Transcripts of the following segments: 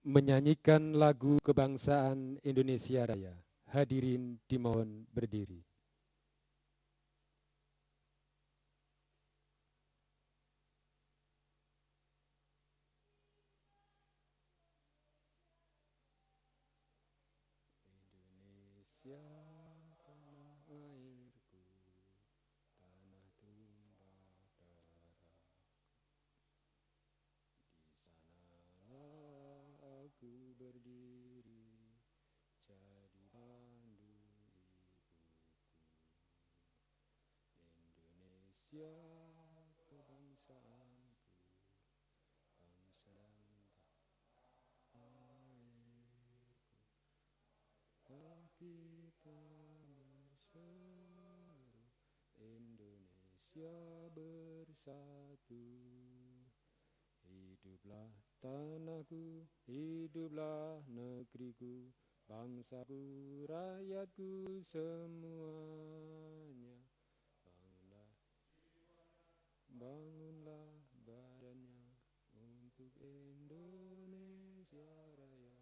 menyanyikan lagu kebangsaan Indonesia Raya. Hadirin dimohon berdiri. Indonesia tanah airku, tanah tumpah darah. Di sanalah aku berdiri, jadi pandu ibuku. Indonesia kebangsaanku, bangsa dan airku. Kita berseru, Indonesia bersatu. Hiduplah tanahku, hiduplah negeriku, bangsaku, rakyatku semuanya. Bangunlah badannya untuk Indonesia Raya.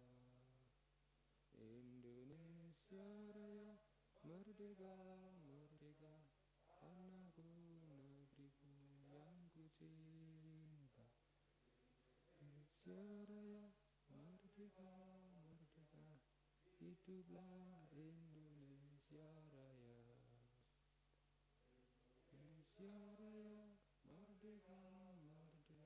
Indonesia Raya, merdeka, merdeka, tanahku, negeriku yang ku cinta. Indonesia Raya, merdeka, merdeka, hiduplah Indonesia Raya. Indonesia Raya, merdeka, merdeka.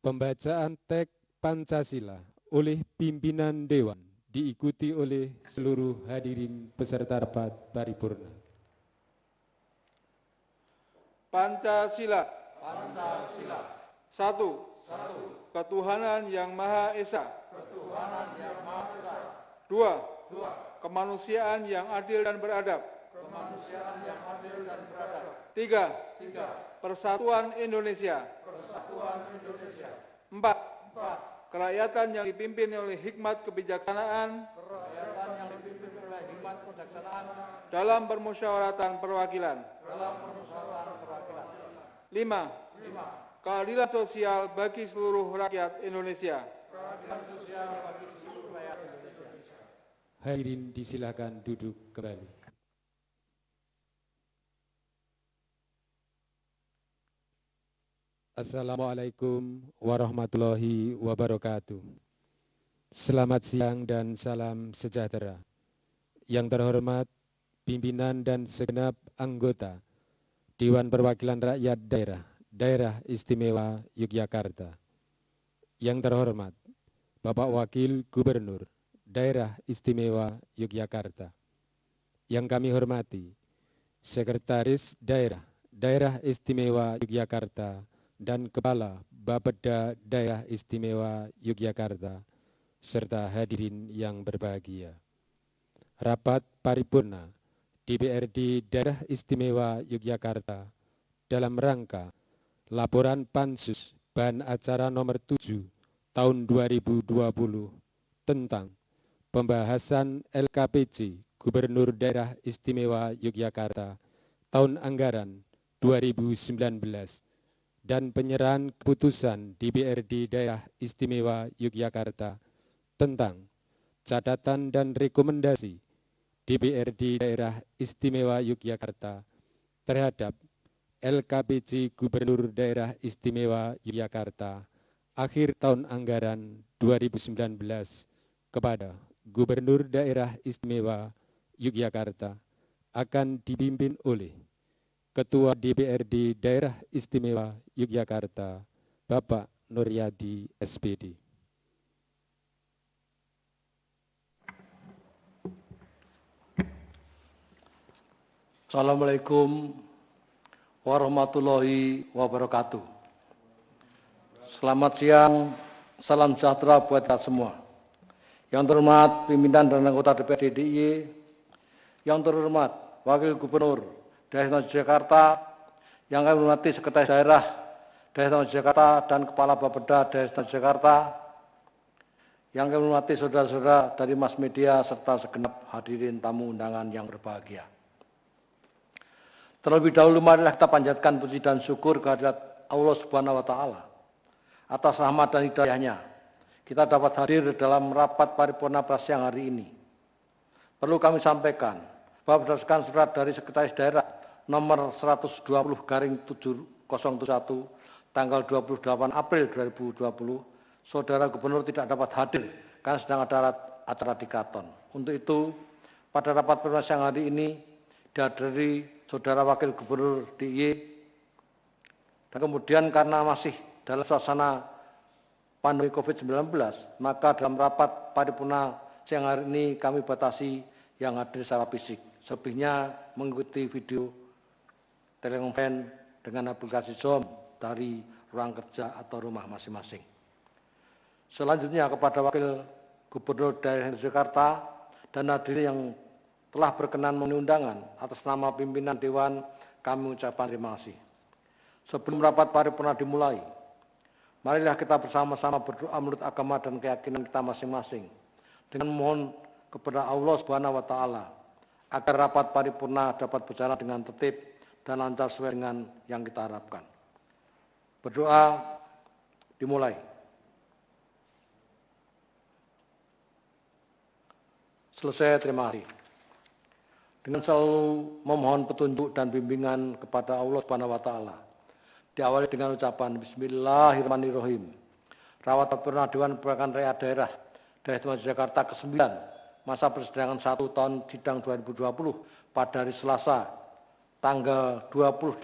Pembacaan teks Pancasila oleh pimpinan Dewan diikuti oleh seluruh hadirin peserta rapat paripurna. Pancasila. Pancasila. 1. Ketuhanan yang Maha Esa. Ketuhanan yang Maha Esa. 2. Kemanusiaan yang adil dan beradab. Kemanusiaan yang adil dan beradab. 3. Persatuan Indonesia. Persatuan Indonesia. 4. Kerakyatan yang dipimpin oleh hikmat kebijaksanaan. Kerakyatan yang dipimpin oleh hikmat kebijaksanaan. Dalam permusyawaratan perwakilan. Dalam permusyawaratan perwakilan. 5. Keadilan sosial bagi seluruh rakyat Indonesia. Keadilan sosial bagi seluruh rakyat Indonesia. Hadirin disilakan duduk kembali. Assalamualaikum warahmatullahi wabarakatuh. Selamat siang dan salam sejahtera. Yang terhormat pimpinan dan segenap anggota Dewan Perwakilan Rakyat Daerah Istimewa Yogyakarta. Yang terhormat Bapak Wakil Gubernur Daerah Istimewa Yogyakarta. Yang kami hormati Sekretaris Daerah Istimewa Yogyakarta dan Kepala Bapeda Daerah Istimewa Yogyakarta, serta hadirin yang berbahagia. Rapat paripurna DPRD Daerah Istimewa Yogyakarta dalam rangka Laporan Pansus Bahan Acara Nomor 7 Tahun 2020 tentang pembahasan LKPJ Gubernur Daerah Istimewa Yogyakarta tahun anggaran 2019 dan penyerahan keputusan DPRD Daerah Istimewa Yogyakarta tentang catatan dan rekomendasi DPRD Daerah Istimewa Yogyakarta terhadap LKPJ Gubernur Daerah Istimewa Yogyakarta akhir tahun anggaran 2019 kepada Gubernur Daerah Istimewa Yogyakarta akan dipimpin oleh Ketua DPRD Daerah Istimewa Yogyakarta, Bapak Nuryadi SPD. Assalamualaikum warahmatullahi wabarakatuh. Selamat siang, salam sejahtera buat kita semua. Yang terhormat pimpinan dan anggota DPRD DIY, yang terhormat Wakil Gubernur Daerah Jakarta, yang kami hormati Sekretaris Daerah Jakarta dan Kepala Bapeda Daerah Jakarta, yang kami hormati saudara-saudara dari mass media serta segenap hadirin tamu undangan yang berbahagia. Terlebih dahulu marilah kita panjatkan puji dan syukur kehadirat Allah Subhanahu wa taala atas rahmat dan hidayahnya. Kita dapat hadir dalam rapat paripurna pada siang hari ini. Perlu kami sampaikan bahwa berdasarkan surat dari Sekretaris Daerah nomor 120/701 tanggal 28 April 2020, Saudara Gubernur tidak dapat hadir karena sedang ada acara di Keraton. Untuk itu, pada rapat paripurna siang hari ini dihadiri Saudara Wakil Gubernur DIY, dan kemudian karena masih dalam suasana pandemi COVID-19, maka dalam rapat paripurna siang hari ini kami batasi yang hadir secara fisik. Selebihnya mengikuti video telekonferensi dengan aplikasi Zoom dari ruang kerja atau rumah masing-masing. Selanjutnya kepada Wakil Gubernur Daerah Jakarta dan hadirin yang telah berkenan memenuhi undangan, atas nama pimpinan Dewan kami ucapkan terima kasih. Sebelum rapat paripurna dimulai, marilah kita bersama-sama berdoa menurut agama dan keyakinan kita masing-masing dengan mohon kepada Allah Subhanahu wa taala agar rapat paripurna dapat berjalan dengan tertib dan lancar sesuai dengan yang kita harapkan. Berdoa dimulai. Selesai, terima kasih. Dengan selalu memohon petunjuk dan bimbingan kepada Allah Subhanahu wa taala. Diawali dengan ucapan Bismillahirrahmanirrahim. Rapat paripurna Dewan Perwakilan Rakyat Daerah Istimewa Jakarta ke-9 masa persidangan 1 tahun sidang 2020 pada hari Selasa tanggal 28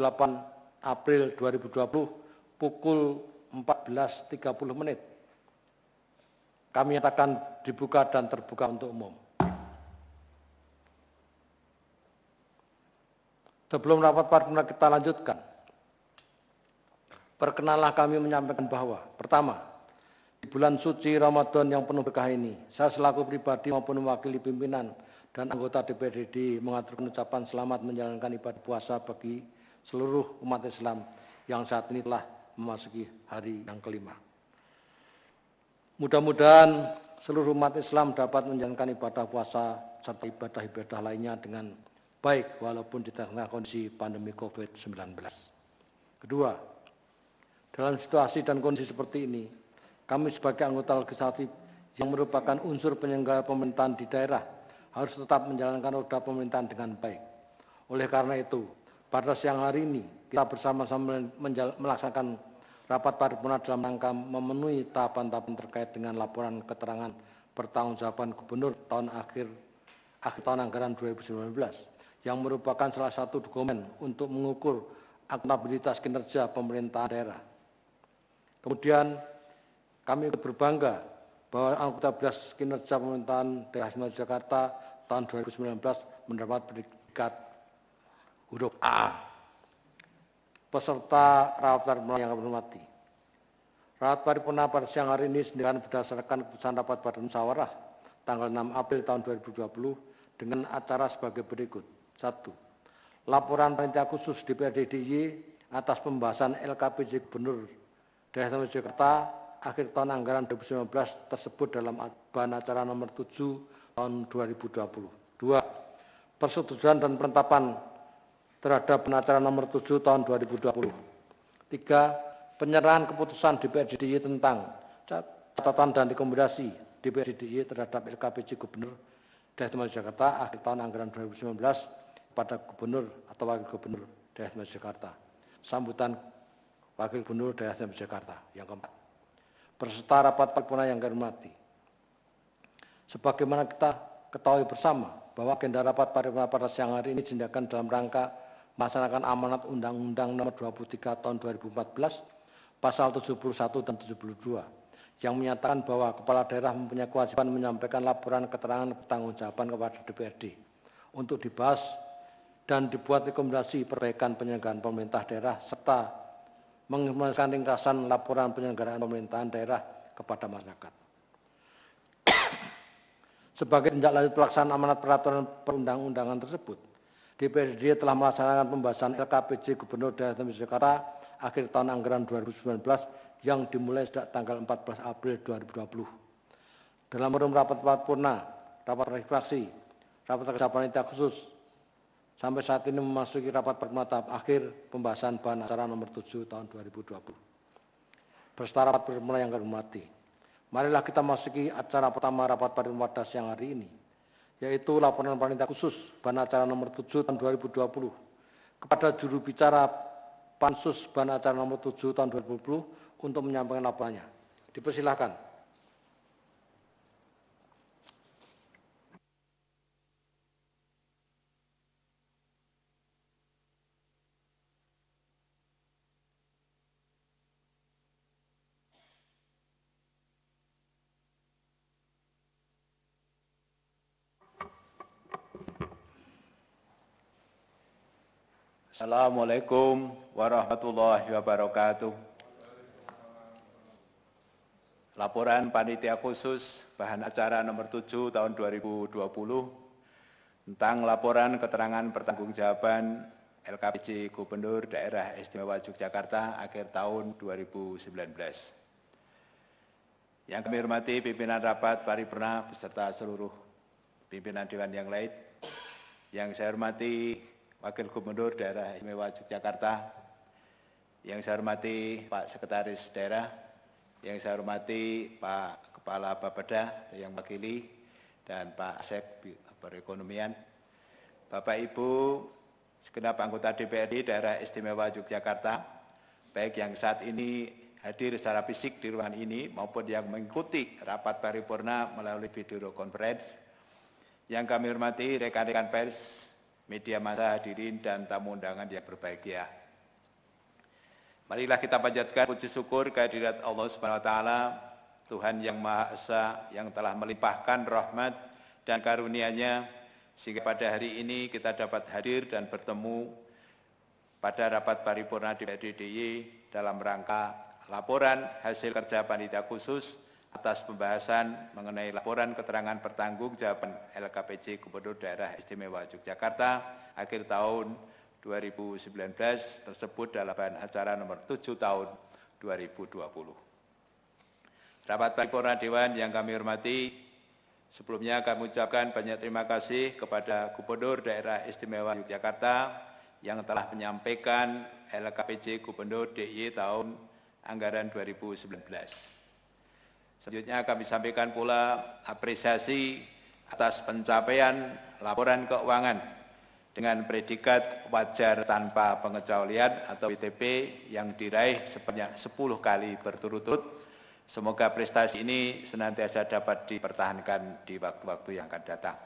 April 2020 pukul 14.30. Kami nyatakan dibuka dan terbuka untuk umum. Sebelum rapat paripurna kita lanjutkan, perkenanlah kami menyampaikan bahwa, pertama, di bulan suci Ramadan yang penuh berkah ini, saya selaku pribadi maupun mewakili pimpinan dan anggota DPRD mengaturkan ucapan selamat menjalankan ibadah puasa bagi seluruh umat Islam yang saat ini telah memasuki hari yang kelima. Mudah-mudahan seluruh umat Islam dapat menjalankan ibadah puasa serta ibadah-ibadah lainnya dengan baik walaupun di tengah kondisi pandemi COVID-19. Kedua, dalam situasi dan kondisi seperti ini, kami sebagai anggota legislatif yang merupakan unsur penyelenggara pemerintahan di daerah harus tetap menjalankan roda pemerintahan dengan baik. Oleh karena itu, pada siang hari ini kita bersama-sama melaksanakan rapat paripurna dalam rangka memenuhi tahapan-tahapan terkait dengan laporan keterangan pertanggungjawaban Gubernur tahun akhir tahun anggaran 2019 yang merupakan salah satu dokumen untuk mengukur akuntabilitas kinerja pemerintahan daerah. Kemudian kami berbangga bahwa akuntabilitas kinerja pemerintahan daerah Istimewa Jakarta tahun 2019 mendapat predikat huruf A. Peserta rapat paripurna yang kami hormati. Rapat paripurna pada siang hari ini disediakan berdasarkan keputusan rapat badan musyawarah tanggal 6 April tahun 2020 dengan acara sebagai berikut. 1. Laporan panitia khusus DPRD DIY atas pembahasan LKPJ Gubernur Daerah Istimewa Jakarta akhir tahun anggaran 2019 tersebut dalam bahan acara nomor 7 tahun 2020. 2. Persetujuan dan penetapan terhadap bahan acara nomor 7 tahun 2020. 3. Penyerahan keputusan DPRD DIY tentang catatan dan rekomendasi DPRD DIY terhadap LKPJ Gubernur Daerah Istimewa Jakarta akhir tahun anggaran 2019 pada Gubernur atau Wakil Gubernur Daerah Istimewa Jakarta. Sambutan Wakil Gubernur Daerah Istimewa Jakarta. Yang keempat, peserta rapat paripurna yang kami hormati. Sebagaimana kita ketahui bersama bahwa agenda rapat paripurna pada siang hari ini diadakan dalam rangka melaksanakan amanat Undang-Undang Nomor 23 Tahun 2014, Pasal 71 dan 72, yang menyatakan bahwa kepala daerah mempunyai kewajiban menyampaikan laporan keterangan pertanggungjawaban kepada DPRD untuk dibahas dan dibuat rekomendasi perbaikan penyelenggaraan pemerintah daerah serta mengimplementasikan ringkasan laporan penyelenggaraan pemerintahan daerah kepada masyarakat. Sebagai tindak lanjut pelaksanaan amanat peraturan perundang-undangan tersebut, DPRD telah melaksanakan pembahasan LKPJ Gubernur Daerah Istimewa Jakarta akhir tahun anggaran 2019 yang dimulai sejak tanggal 14 April 2020. dalam forum rapat paripurna, rapat fraksi, rapat kerja panitia khusus, sampai saat ini memasuki rapat paripurna tahap akhir pembahasan bahan acara nomor 7 tahun 2020. Beserta rapat paripurna yang kami hormati, marilah kita masuki acara pertama rapat paripurna pada siang hari ini, yaitu laporan panitia khusus bahan acara nomor 7 tahun 2020 kepada juru bicara Pansus bahan acara nomor 7 tahun 2020 untuk menyampaikan laporannya. Dipersilahkan. Assalamualaikum warahmatullahi wabarakatuh. Laporan Panitia Khusus Bahan Acara nomor 7 tahun 2020 tentang laporan keterangan pertanggungjawaban LKPJ Gubernur Daerah Istimewa Yogyakarta akhir tahun 2019. Yang kami hormati pimpinan rapat paripurna beserta seluruh pimpinan dewan yang lain. Yang saya hormati Wakil Gubernur Daerah Istimewa Yogyakarta, yang saya hormati Pak Sekretaris Daerah, yang saya hormati Pak Kepala Bapeda yang wakili, dan Pak Asep Perekonomian, Bapak Ibu segenap anggota DPRD Daerah Istimewa Yogyakarta, baik yang saat ini hadir secara fisik di ruangan ini maupun yang mengikuti rapat paripurna melalui video conference. Yang kami hormati rekan-rekan pers, media massa, hadirin dan tamu undangan yang berbahagia. Marilah kita panjatkan puji syukur kehadirat Allah Subhanahu wa taala, Tuhan yang Maha Esa yang telah melimpahkan rahmat dan karunia-Nya sehingga pada hari ini kita dapat hadir dan bertemu pada rapat paripurna DPRD DIY dalam rangka laporan hasil kerja panitia khusus atas pembahasan mengenai laporan keterangan pertanggungjawaban LKPJ Gubernur Daerah Istimewa Yogyakarta akhir tahun 2019 tersebut dalam bahan acara nomor 7 tahun 2020. Rapat paripurna Dewan yang kami hormati, sebelumnya kami ucapkan banyak terima kasih kepada Gubernur Daerah Istimewa Yogyakarta yang telah menyampaikan LKPJ Gubernur DIY tahun anggaran 2019. Selanjutnya kami sampaikan pula apresiasi atas pencapaian laporan keuangan dengan predikat wajar tanpa pengecualian atau WTP yang diraih sebanyak 10 kali berturut-turut. Semoga prestasi ini senantiasa dapat dipertahankan di waktu-waktu yang akan datang.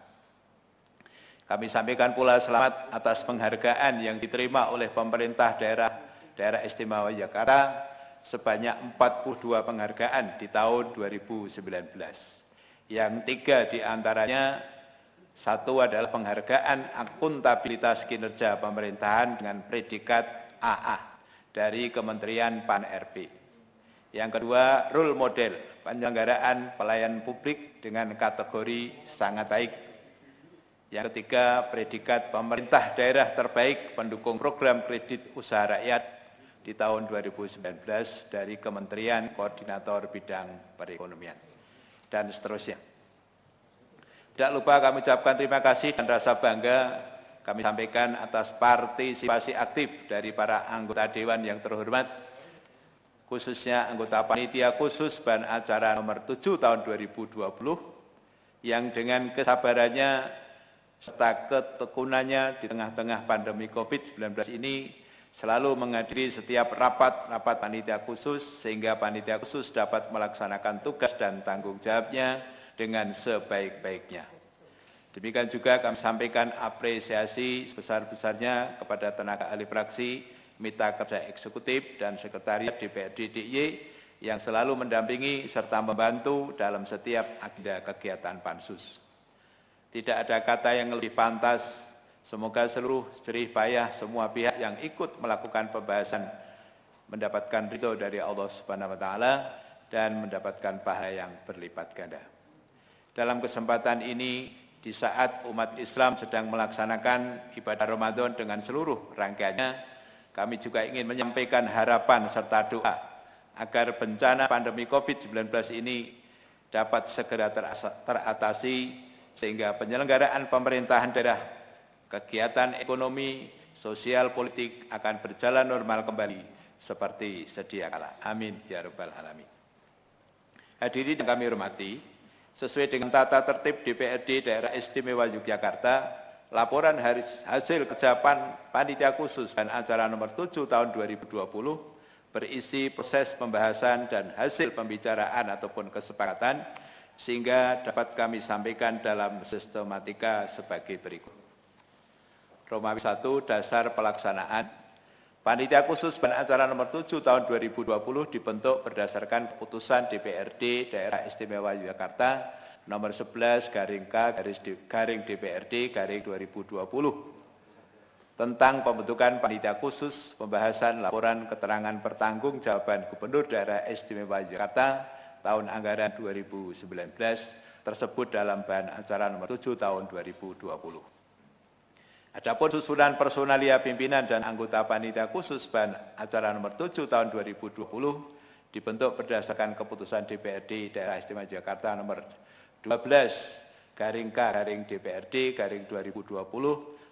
Kami sampaikan pula selamat atas penghargaan yang diterima oleh pemerintah Daerah Istimewa Yogyakarta sebanyak 42 penghargaan di tahun 2019. Yang 3 diantaranya, satu adalah penghargaan akuntabilitas kinerja pemerintahan dengan predikat AA dari Kementerian Pan-RB. Yang kedua, role model penyelenggaraan pelayanan publik dengan kategori sangat baik. Yang ketiga, predikat pemerintah daerah terbaik pendukung program kredit usaha rakyat di tahun 2019 dari Kementerian Koordinator Bidang Perekonomian, dan seterusnya. Tidak lupa kami ucapkan terima kasih dan rasa bangga kami sampaikan atas partisipasi aktif dari para anggota Dewan yang terhormat, khususnya anggota Panitia Khusus Bahan Acara nomor 7 tahun 2020, yang dengan kesabarannya serta ketekunannya di tengah-tengah pandemi COVID-19 ini selalu menghadiri setiap rapat panitia khusus sehingga panitia khusus dapat melaksanakan tugas dan tanggung jawabnya dengan sebaik-baiknya. Demikian juga kami sampaikan apresiasi sebesar-besarnya kepada tenaga ahli fraksi, mitra kerja eksekutif dan sekretariat DPRD DIY yang selalu mendampingi serta membantu dalam setiap agenda kegiatan Pansus. Tidak ada kata yang lebih pantas. Semoga seluruh jerih payah semua pihak yang ikut melakukan pembahasan mendapatkan ridho dari Allah Subhanahu wa taala dan mendapatkan pahala yang berlipat ganda. Dalam kesempatan ini, di saat umat Islam sedang melaksanakan ibadah Ramadan dengan seluruh rangkaiannya, kami juga ingin menyampaikan harapan serta doa agar bencana pandemi COVID-19 ini dapat segera teratasi sehingga penyelenggaraan pemerintahan daerah, kegiatan ekonomi, sosial, politik akan berjalan normal kembali seperti sedia kala. Amin ya rabbal alamin. Hadirin yang kami hormati, sesuai dengan tata tertib DPRD Daerah Istimewa Yogyakarta, laporan hasil kerja Panitia Khusus dan Acara nomor 7 tahun 2020 berisi proses pembahasan dan hasil pembicaraan ataupun kesepakatan sehingga dapat kami sampaikan dalam sistematika sebagai berikut. Romawi 1, dasar pelaksanaan. Panitia Khusus dan Acara nomor 7 tahun 2020 dibentuk berdasarkan keputusan DPRD Daerah Istimewa Yogyakarta nomor 11 garing DPRD garing 2020 tentang pembentukan Panitia Khusus pembahasan laporan keterangan pertanggungjawaban Gubernur Daerah Istimewa Yogyakarta tahun anggaran 2019 tersebut dalam bahan acara nomor 7 tahun 2020. Adapun susunan personalia pimpinan dan anggota Panitia Khusus bahan acara nomor 7 tahun 2020 dibentuk berdasarkan keputusan DPRD Daerah Istimewa Yogyakarta nomor 12 garing K garing DPRD garing 2020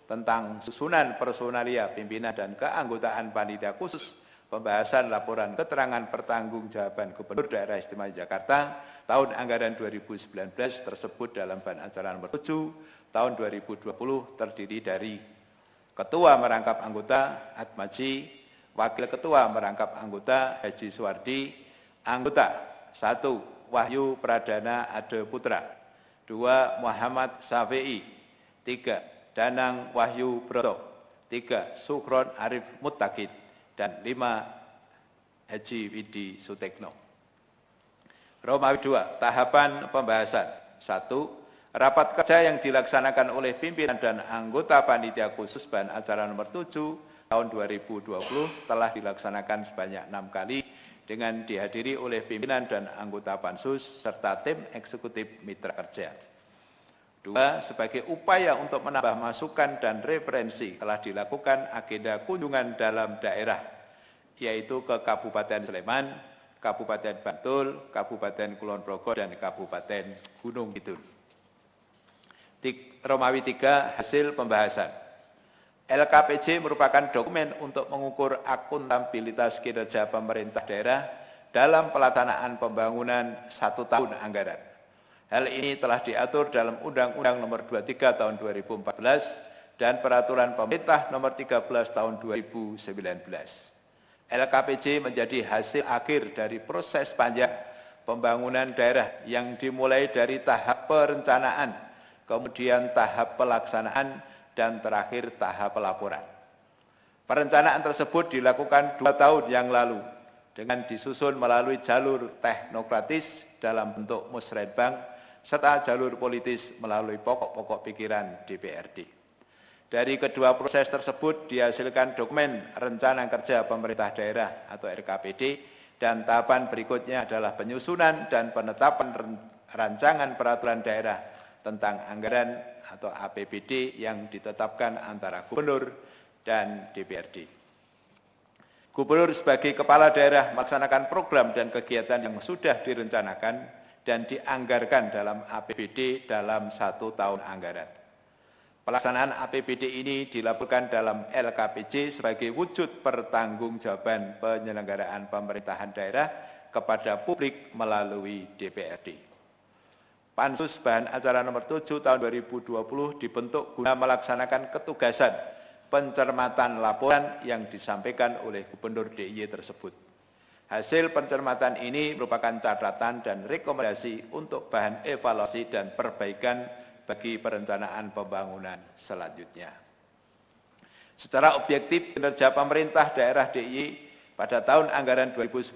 tentang susunan personalia pimpinan dan keanggotaan Panitia Khusus pembahasan laporan keterangan pertanggungjawaban Gubernur Daerah Istimewa Yogyakarta tahun anggaran 2019 tersebut dalam bahan acara nomor 7 tahun 2020 terdiri dari Ketua Merangkap Anggota Atmaji, Wakil Ketua Merangkap Anggota Haji Suwardi, Anggota 1 Wahyu Pradana Ade Putra, 2 Muhammad Syafi'i, 3 Danang Wahyu Broto, 3 Sukron Arif Muttaqid, dan 5 Haji Widi Sutekno. Romawi 2, tahapan pembahasan. 1. Rapat kerja yang dilaksanakan oleh pimpinan dan anggota Panitia Khusus bahan acara nomor 7 tahun 2020 telah dilaksanakan sebanyak 6 kali dengan dihadiri oleh pimpinan dan anggota Pansus serta tim eksekutif mitra kerja. 2. Sebagai upaya untuk menambah masukan dan referensi telah dilakukan agenda kunjungan dalam daerah, yaitu ke Kabupaten Sleman, Kabupaten Bantul, Kabupaten Kulon Progo, dan Kabupaten Gunung Kidul. Romawi 3, hasil pembahasan. LKPJ merupakan dokumen untuk mengukur akuntabilitas kinerja pemerintah daerah dalam pelaksanaan pembangunan 1 tahun anggaran. Hal ini telah diatur dalam Undang-Undang Nomor 23 Tahun 2014 dan Peraturan Pemerintah Nomor 13 Tahun 2019. LKPJ menjadi hasil akhir dari proses panjang pembangunan daerah yang dimulai dari tahap perencanaan, kemudian tahap pelaksanaan, dan terakhir tahap pelaporan. Perencanaan tersebut dilakukan 2 tahun yang lalu dengan disusun melalui jalur teknokratis dalam bentuk musrenbang serta jalur politis melalui pokok-pokok pikiran DPRD. Dari kedua proses tersebut dihasilkan dokumen Rencana Kerja Pemerintah Daerah atau RKPD dan tahapan berikutnya adalah penyusunan dan penetapan rancangan peraturan daerah tentang anggaran atau APBD yang ditetapkan antara Gubernur dan DPRD. Gubernur sebagai kepala daerah melaksanakan program dan kegiatan yang sudah direncanakan dan dianggarkan dalam APBD dalam 1 tahun anggaran. Pelaksanaan APBD ini dilaporkan dalam LKPJ sebagai wujud pertanggungjawaban penyelenggaraan pemerintahan daerah kepada publik melalui DPRD. Pansus bahan acara nomor 7 tahun 2020 dibentuk guna melaksanakan ketugasan pencermatan laporan yang disampaikan oleh Gubernur DIY tersebut. Hasil pencermatan ini merupakan catatan dan rekomendasi untuk bahan evaluasi dan perbaikan bagi perencanaan pembangunan selanjutnya. Secara objektif, kinerja pemerintah daerah DIY pada tahun anggaran 2019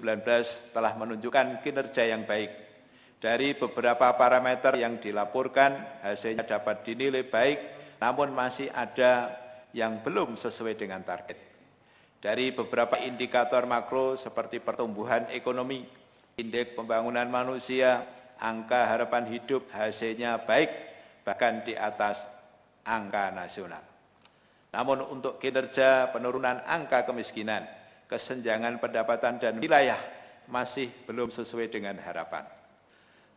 telah menunjukkan kinerja yang baik. Dari beberapa parameter yang dilaporkan, hasilnya dapat dinilai baik, namun masih ada yang belum sesuai dengan target. Dari beberapa indikator makro seperti pertumbuhan ekonomi, indeks pembangunan manusia, angka harapan hidup hasilnya baik, bahkan di atas angka nasional. Namun untuk kinerja penurunan angka kemiskinan, kesenjangan pendapatan dan wilayah masih belum sesuai dengan harapan.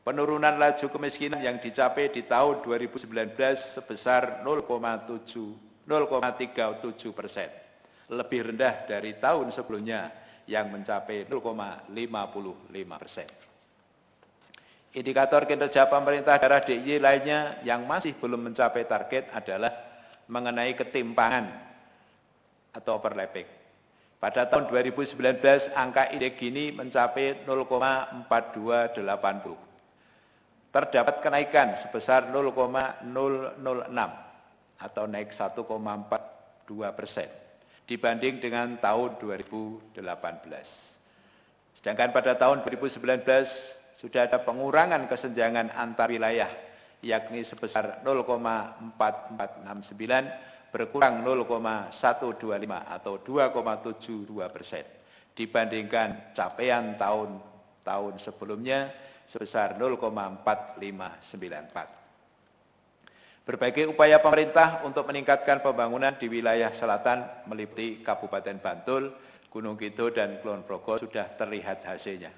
Penurunan laju kemiskinan yang dicapai di tahun 2019 sebesar 0,37%, lebih rendah dari tahun sebelumnya yang mencapai 0,55%. Indikator kinerja pemerintah daerah DIY lainnya yang masih belum mencapai target adalah mengenai ketimpangan atau overlapping. Pada tahun 2019, angka indeks Gini mencapai 0,4280. Terdapat kenaikan sebesar 0,006 atau naik 1,42% dibanding dengan tahun 2018. Sedangkan pada tahun 2019, sudah ada pengurangan kesenjangan antar wilayah, yakni sebesar 0,4469 berkurang 0,125 atau 2,72% dibandingkan capaian tahun sebelumnya sebesar 0,4594. Berbagai upaya pemerintah untuk meningkatkan pembangunan di wilayah selatan meliputi Kabupaten Bantul, Gunung Kidul, dan Kulon Progo sudah terlihat hasilnya.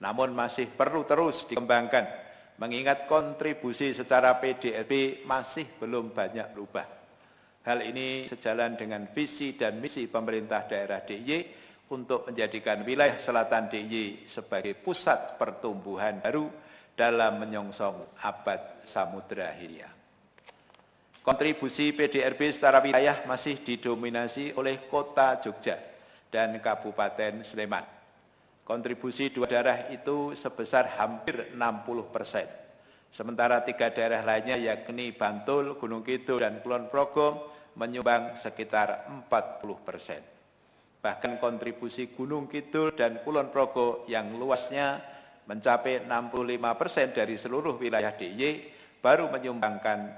Namun masih perlu terus dikembangkan, mengingat kontribusi secara PDRB masih belum banyak berubah. Hal ini sejalan dengan visi dan misi pemerintah daerah DIY untuk menjadikan wilayah selatan DIY sebagai pusat pertumbuhan baru dalam menyongsong abad Samudra Hindia. Kontribusi PDRB secara wilayah masih didominasi oleh Kota Jogja dan Kabupaten Sleman. Kontribusi dua daerah itu sebesar hampir 60%. Sementara tiga daerah lainnya yakni Bantul, Gunung Kidul, dan Kulon Progo menyumbang sekitar 40%. Bahkan kontribusi Gunung Kidul dan Kulon Progo yang luasnya mencapai 65% dari seluruh wilayah DIY baru menyumbangkan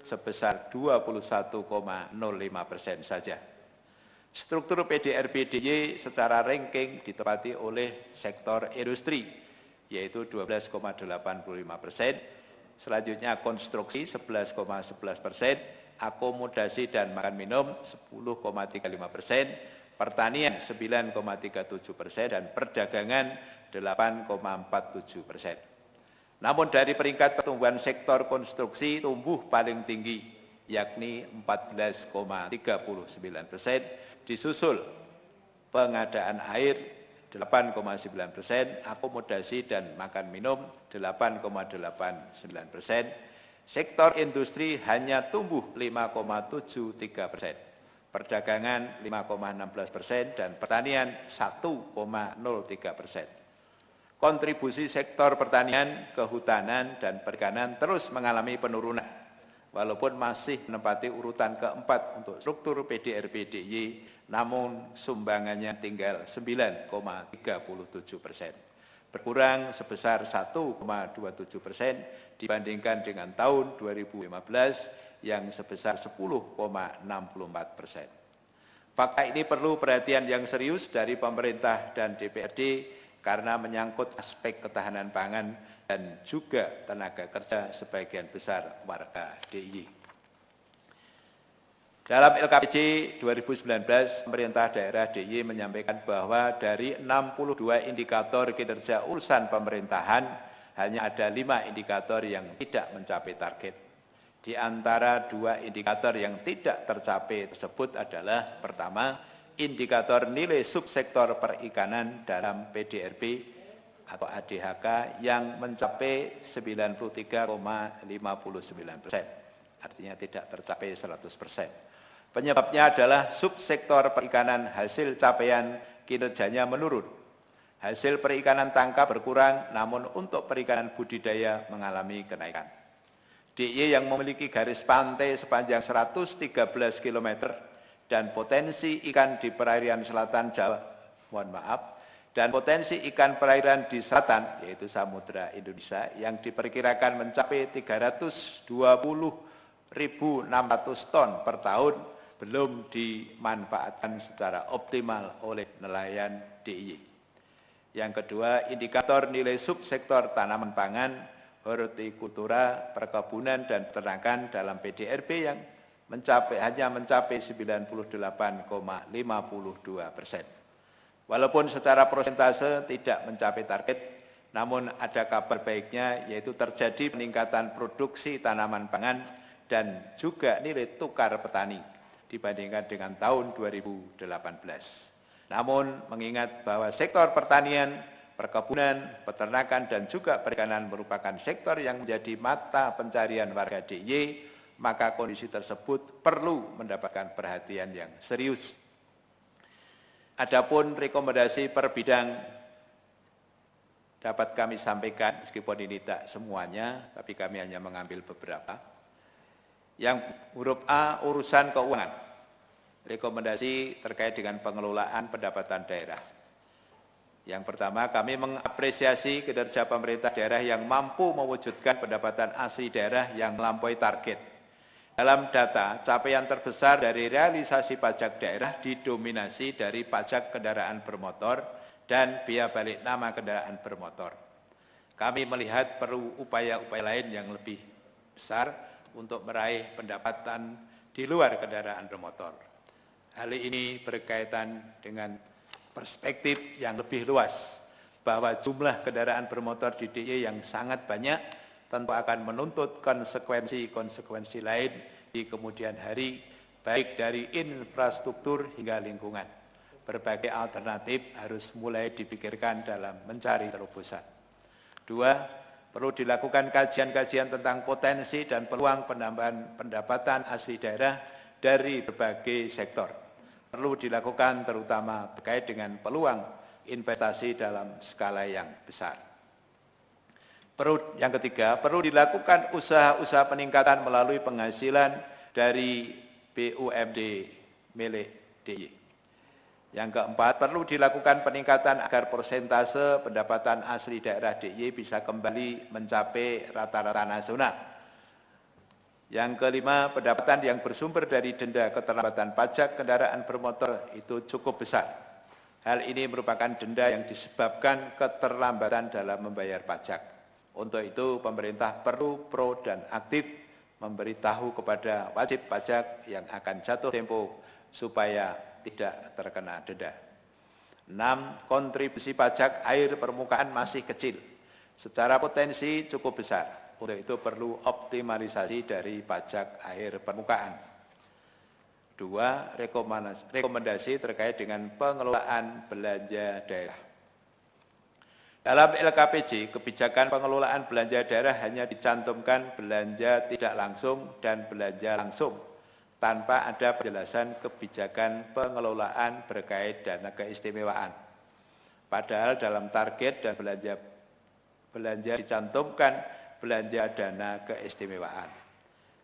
sebesar 21,05% saja. Struktur PDRB DIY secara ranking ditempati oleh sektor industri, yaitu 12,85%, selanjutnya konstruksi 11,11%, akomodasi dan makan minum 10,35%, pertanian 9,37%, dan perdagangan 8,47%. Namun dari peringkat pertumbuhan sektor konstruksi tumbuh paling tinggi, yakni 14,39%, disusul pengadaan air 8,9%, akomodasi dan makan minum 8,89%, sektor industri hanya tumbuh 5,73%, perdagangan 5,16%, dan pertanian 1,03%. Kontribusi sektor pertanian, kehutanan, dan perikanan terus mengalami penurunan, walaupun masih menempati urutan keempat untuk struktur PDRB DIY, namun sumbangannya tinggal 9,37%, berkurang sebesar 1,27% dibandingkan dengan tahun 2015 yang sebesar 10,64%. Fakta ini perlu perhatian yang serius dari pemerintah dan DPRD karena menyangkut aspek ketahanan pangan dan juga tenaga kerja sebagian besar warga DIY. Dalam LKPJ 2019, pemerintah daerah DIY menyampaikan bahwa dari 62 indikator kinerja urusan pemerintahan, hanya ada 5 indikator yang tidak mencapai target. Di antara 2 indikator yang tidak tercapai tersebut adalah pertama, indikator nilai subsektor perikanan dalam PDRB atau ADHK yang mencapai 93,59%, artinya tidak tercapai 100%. Penyebabnya adalah subsektor perikanan hasil capaian kinerjanya menurun. Hasil perikanan tangkap berkurang, namun untuk perikanan budidaya mengalami kenaikan. DIY yang memiliki garis pantai sepanjang 113 km dan potensi ikan di perairan selatan Jawa, dan potensi ikan perairan di selatan, yaitu Samudra Indonesia, yang diperkirakan mencapai 320.600 ton per tahun, belum dimanfaatkan secara optimal oleh nelayan DIY. Yang kedua, indikator nilai subsektor tanaman pangan, hortikultura, perkebunan, dan peternakan dalam PDRB yang hanya mencapai 98,52%. Walaupun secara persentase tidak mencapai target, Namun ada kabar baiknya, yaitu terjadi peningkatan produksi tanaman pangan dan juga nilai tukar petani dibandingkan dengan tahun 2018. Namun mengingat bahwa sektor pertanian, perkebunan, peternakan, dan juga perikanan merupakan sektor yang menjadi mata pencarian warga DIY, maka kondisi tersebut perlu mendapatkan perhatian yang serius. Adapun rekomendasi per bidang dapat kami sampaikan, meskipun ini tak semuanya, tapi kami hanya mengambil beberapa. Yang huruf A, urusan keuangan. Rekomendasi terkait dengan pengelolaan pendapatan daerah. Yang pertama, kami mengapresiasi kinerja pemerintah daerah yang mampu mewujudkan pendapatan asli daerah yang melampaui target. Dalam data, capaian terbesar dari realisasi pajak daerah didominasi dari pajak kendaraan bermotor dan biaya balik nama kendaraan bermotor. Kami melihat perlu upaya-upaya lain yang lebih besar untuk meraih pendapatan di luar kendaraan bermotor. Hal ini berkaitan dengan perspektif yang lebih luas, bahwa jumlah kendaraan bermotor di DIY yang sangat banyak tentu akan menuntut konsekuensi lain di kemudian hari, baik dari infrastruktur hingga lingkungan. Berbagai alternatif harus mulai dipikirkan dalam mencari terobosan. 2, perlu dilakukan kajian-kajian tentang potensi dan peluang penambahan pendapatan asli daerah dari berbagai sektor. Perlu dilakukan terutama terkait dengan peluang investasi dalam skala yang besar. Yang ketiga, perlu dilakukan usaha-usaha peningkatan melalui penghasilan dari BUMD milik DIY. Yang keempat, perlu dilakukan peningkatan agar persentase pendapatan asli daerah DIY bisa kembali mencapai rata-rata nasional. Yang kelima, pendapatan yang bersumber dari denda keterlambatan pajak kendaraan bermotor itu cukup besar. Hal ini merupakan denda yang disebabkan keterlambatan dalam membayar pajak. Untuk itu, pemerintah perlu pro dan aktif memberitahu kepada wajib pajak yang akan jatuh tempo supaya tidak terkena denda. 6, kontribusi pajak air permukaan masih kecil, secara potensi cukup besar. Untuk itu perlu optimalisasi dari pajak air permukaan. 2, rekomendasi terkait dengan pengelolaan belanja daerah. Dalam LKPJ, kebijakan pengelolaan belanja daerah hanya dicantumkan belanja tidak langsung dan belanja langsung, tanpa ada penjelasan kebijakan pengelolaan berkait dana keistimewaan. Padahal dalam target dan belanja dicantumkan belanja dana keistimewaan.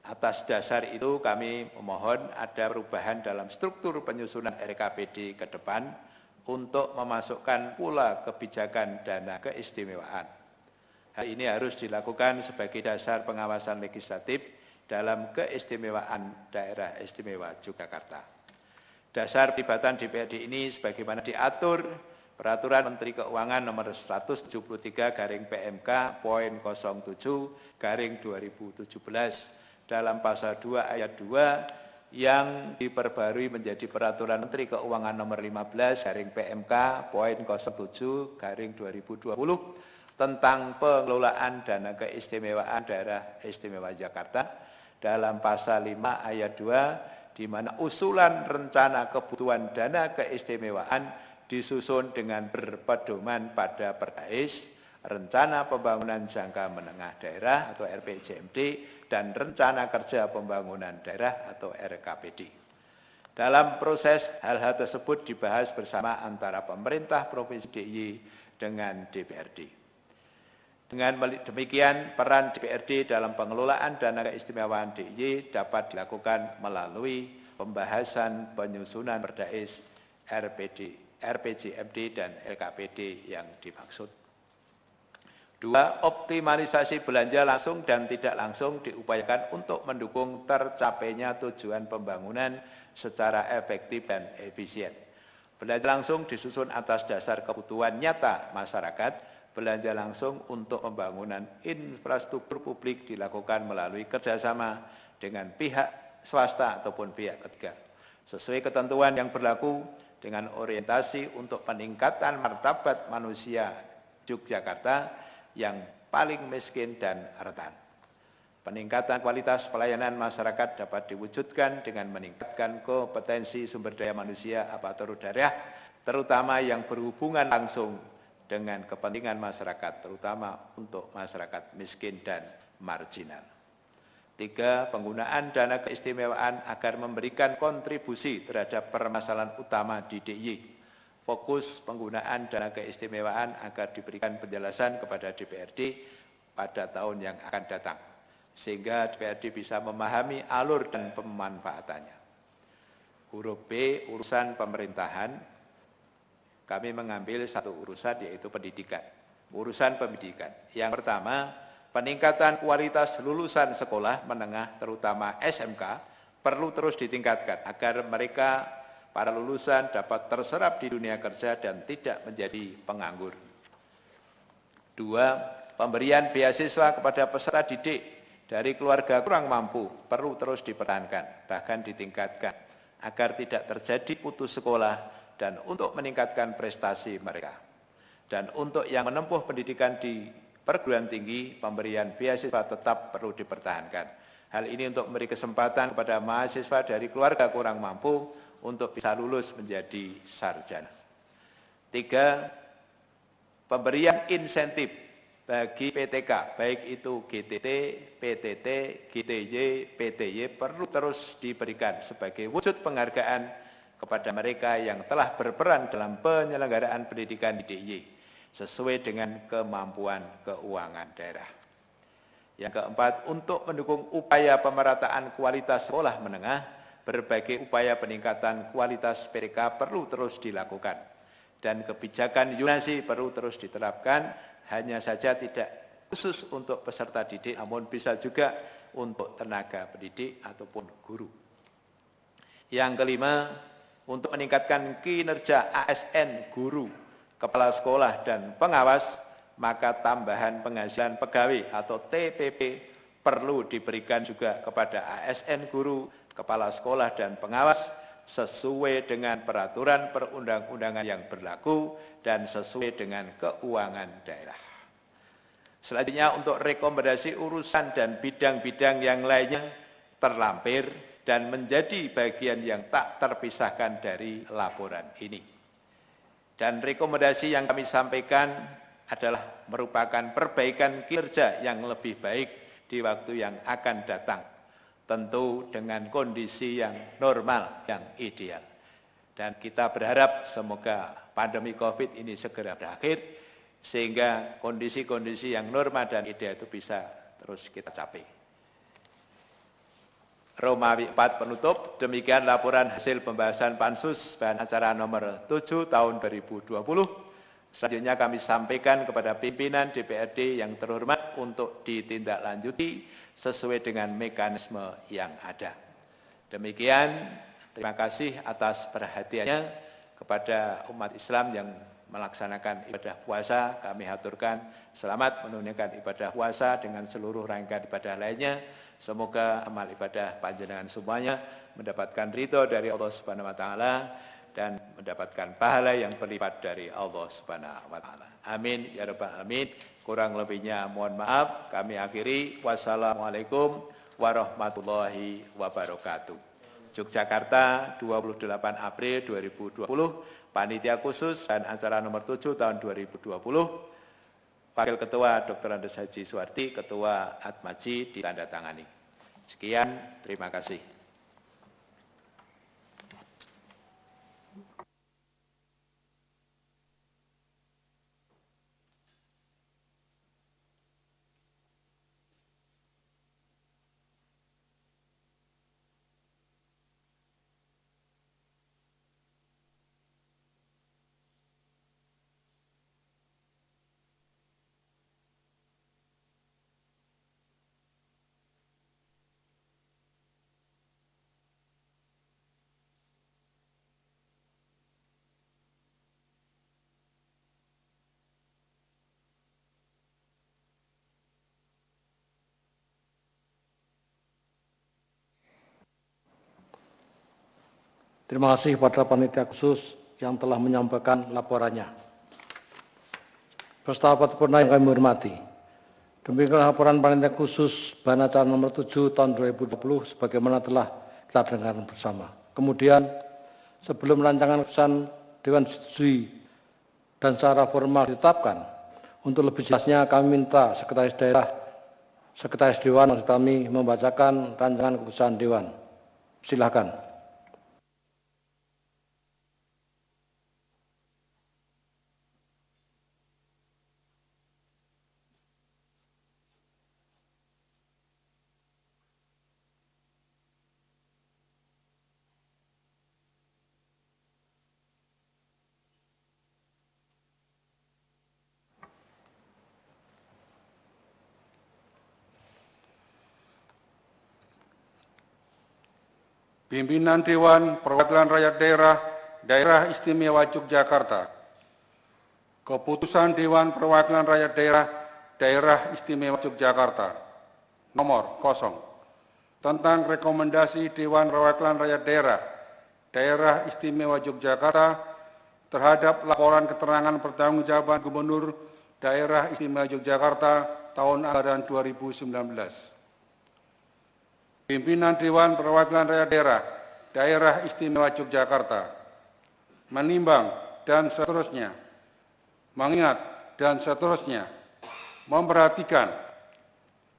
Atas dasar itu kami memohon ada perubahan dalam struktur penyusunan RKPD ke depan untuk memasukkan pula kebijakan dana keistimewaan. Hal ini harus dilakukan sebagai dasar pengawasan legislatif dalam keistimewaan daerah istimewa Yogyakarta. Dasar pelibatan DPRD ini sebagaimana diatur Peraturan Menteri Keuangan nomor 173/PM.07/2017 dalam pasal 2 ayat 2 yang diperbarui menjadi Peraturan Menteri Keuangan nomor 15/PMK.07/2020 tentang pengelolaan dana keistimewaan daerah istimewa Jakarta dalam pasal 5 ayat 2, di mana usulan rencana kebutuhan dana keistimewaan disusun dengan berpedoman pada Perdais, Rencana Pembangunan Jangka Menengah Daerah atau RPJMD, dan Rencana Kerja Pembangunan Daerah atau RKPD. Dalam proses hal-hal tersebut dibahas bersama antara pemerintah Provinsi DIY dengan DPRD. Dengan demikian, peran DPRD dalam pengelolaan dana keistimewaan DIY dapat dilakukan melalui pembahasan penyusunan Perdais, RPJMD, dan LKPD yang dimaksud. 2, optimalisasi belanja langsung dan tidak langsung diupayakan untuk mendukung tercapainya tujuan pembangunan secara efektif dan efisien. Belanja langsung disusun atas dasar kebutuhan nyata masyarakat. Belanja langsung untuk pembangunan infrastruktur publik dilakukan melalui kerjasama dengan pihak swasta ataupun pihak ketiga, sesuai ketentuan yang berlaku dengan orientasi untuk peningkatan martabat manusia Yogyakarta yang paling miskin dan rentan. Peningkatan kualitas pelayanan masyarakat dapat diwujudkan dengan meningkatkan kompetensi sumber daya manusia aparatur daerah, terutama yang berhubungan langsung dengan kepentingan masyarakat, terutama untuk masyarakat miskin dan marginal. 3. Penggunaan dana keistimewaan agar memberikan kontribusi terhadap permasalahan utama di DIY. Fokus penggunaan dana keistimewaan agar diberikan penjelasan kepada DPRD pada tahun yang akan datang, sehingga DPRD bisa memahami alur dan pemanfaatannya. Huruf B, urusan pemerintahan, kami mengambil satu urusan yaitu pendidikan. Urusan pendidikan. Yang pertama, peningkatan kualitas lulusan sekolah menengah terutama SMK perlu terus ditingkatkan agar mereka para lulusan dapat terserap di dunia kerja dan tidak menjadi penganggur. 2. Pemberian beasiswa kepada peserta didik dari keluarga kurang mampu perlu terus dipertahankan, bahkan ditingkatkan, agar tidak terjadi putus sekolah dan untuk meningkatkan prestasi mereka. Dan untuk yang menempuh pendidikan di perguruan tinggi, pemberian beasiswa tetap perlu dipertahankan. Hal ini untuk memberi kesempatan kepada mahasiswa dari keluarga kurang mampu untuk bisa lulus menjadi sarjana. 3. Pemberian insentif bagi PTK, baik itu GTT, PTT, GTY, PTY, perlu terus diberikan sebagai wujud penghargaan kepada mereka yang telah berperan dalam penyelenggaraan pendidikan di DIY, sesuai dengan kemampuan keuangan daerah. Yang keempat, untuk mendukung upaya pemerataan kualitas sekolah menengah, berbagai upaya peningkatan kualitas PTK perlu terus dilakukan. Dan kebijakan zonasi perlu terus diterapkan, hanya saja tidak khusus untuk peserta didik, namun bisa juga untuk tenaga pendidik ataupun guru. Yang kelima, untuk meningkatkan kinerja ASN, guru, kepala sekolah, dan pengawas, maka tambahan penghasilan pegawai atau TPP perlu diberikan juga kepada ASN guru, kepala sekolah, dan pengawas sesuai dengan peraturan perundang-undangan yang berlaku dan sesuai dengan keuangan daerah. Selanjutnya untuk rekomendasi urusan dan bidang-bidang yang lainnya terlampir dan menjadi bagian yang tak terpisahkan dari laporan ini. Dan rekomendasi yang kami sampaikan adalah merupakan perbaikan kinerja yang lebih baik di waktu yang akan datang, tentu dengan kondisi yang normal, yang ideal. Dan kita berharap semoga pandemi COVID ini segera berakhir, sehingga kondisi-kondisi yang normal dan ideal itu bisa terus kita capai. Romawi 4 penutup, demikian laporan hasil pembahasan Pansus bahan acara nomor 7 tahun 2020. Selanjutnya kami sampaikan kepada pimpinan DPRD yang terhormat untuk ditindaklanjuti sesuai dengan mekanisme yang ada. Demikian, terima kasih atas perhatiannya kepada umat Islam yang melaksanakan ibadah puasa. Kami haturkan selamat menunaikan ibadah puasa dengan seluruh rangkaian ibadah lainnya. Semoga amal ibadah panjenengan semuanya mendapatkan ridho dari Allah Subhanahu wa taala dan mendapatkan pahala yang berlipat dari Allah Subhanahu wa taala. Amin ya rabbal alamin. Kurang lebihnya mohon maaf. Kami akhiri. Wassalamualaikum warahmatullahi wabarakatuh. Yogyakarta, 28 April 2020, Panitia Khusus dan acara nomor 7 tahun 2020. Wakil Ketua Dr. Andes Haji Suwardi, Ketua Atmaji ditandatangani. Sekian, terima kasih. Terima kasih kepada panitia khusus yang telah menyampaikan laporannya. Peserta rapat paripurna yang kami hormati. Demikian laporan panitia khusus bahan acara nomor 7 tahun 2020 sebagaimana telah kita dengarkan bersama. Kemudian sebelum rancangan keputusan Dewan disetujui dan secara formal ditetapkan, untuk lebih jelasnya kami minta Sekretaris Dewan maksud kami membacakan rancangan keputusan Dewan. Silakan. Pimpinan Dewan Perwakilan Rakyat Daerah Istimewa Yogyakarta. Keputusan Dewan Perwakilan Rakyat Daerah Istimewa Yogyakarta nomor 0 tentang rekomendasi Dewan Perwakilan Rakyat Daerah Istimewa Yogyakarta terhadap laporan keterangan pertanggungjawaban Gubernur Daerah Istimewa Yogyakarta tahun anggaran 2019. Pimpinan Dewan Perwakilan Rakyat Daerah Istimewa Yogyakarta menimbang dan seterusnya, mengingat dan seterusnya, memperhatikan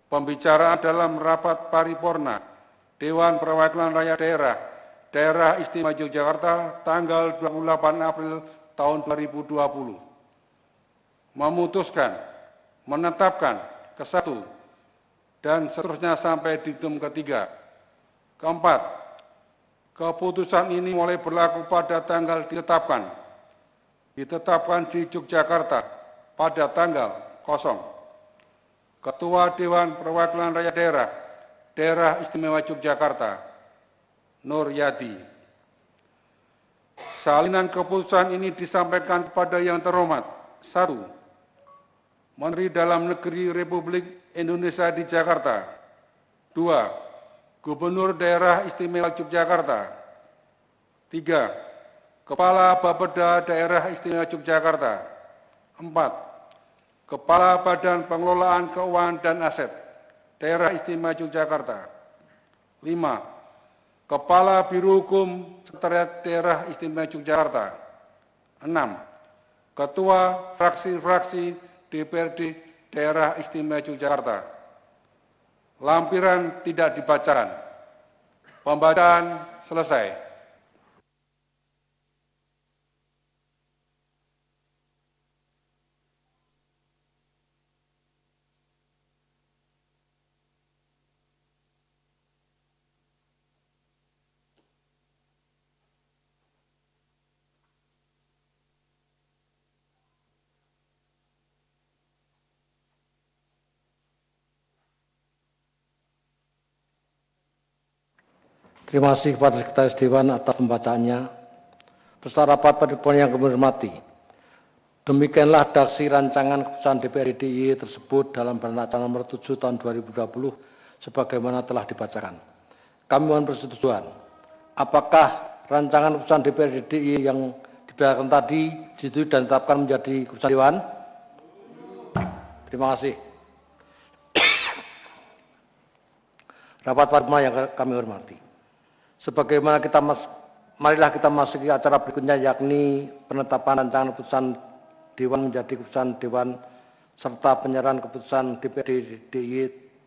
pembicaraan dalam rapat paripurna Dewan Perwakilan Rakyat Daerah Istimewa Yogyakarta tanggal 28 April tahun 2020, memutuskan, menetapkan ke-1, dan seterusnya sampai diktum ketiga. Keempat, keputusan ini mulai berlaku pada tanggal ditetapkan di Yogyakarta pada tanggal 0. Ketua Dewan Perwakilan Rakyat Daerah Istimewa Yogyakarta, Nur Yadi. Salinan keputusan ini disampaikan kepada yang terhormat. 1. Menteri Dalam Negeri Republik Indonesia di Jakarta. 2. Gubernur Daerah Istimewa Yogyakarta. 3. Kepala Bapeda Daerah Istimewa Yogyakarta. 4. Kepala Badan Pengelolaan Keuangan dan Aset Daerah Istimewa Yogyakarta. 5. Kepala Biro Hukum Sekretariat Daerah Istimewa Yogyakarta. 6. Ketua fraksi-fraksi DPRD Daerah Istimewa Yogyakarta. Lampiran tidak dibacakan. Pembacaan selesai. Terima kasih kepada Sekretaris Dewan atas pembacaannya. Peserta rapat paripurna yang kami hormati. Demikianlah daksi rancangan keputusan DPRD DIY tersebut dalam bahan acara nomor 7 tahun 2020 sebagaimana telah dibacakan. Kami mohon persetujuan. Apakah rancangan keputusan DPRD DIY yang dibacakan tadi disetujui dan ditetapkan menjadi keputusan Dewan? Terima kasih. Rapat paripurna yang kami hormati. Sebagaimana marilah kita masuki acara berikutnya, yakni penetapan rancangan keputusan Dewan menjadi keputusan Dewan serta penyerahan keputusan DPRD DIY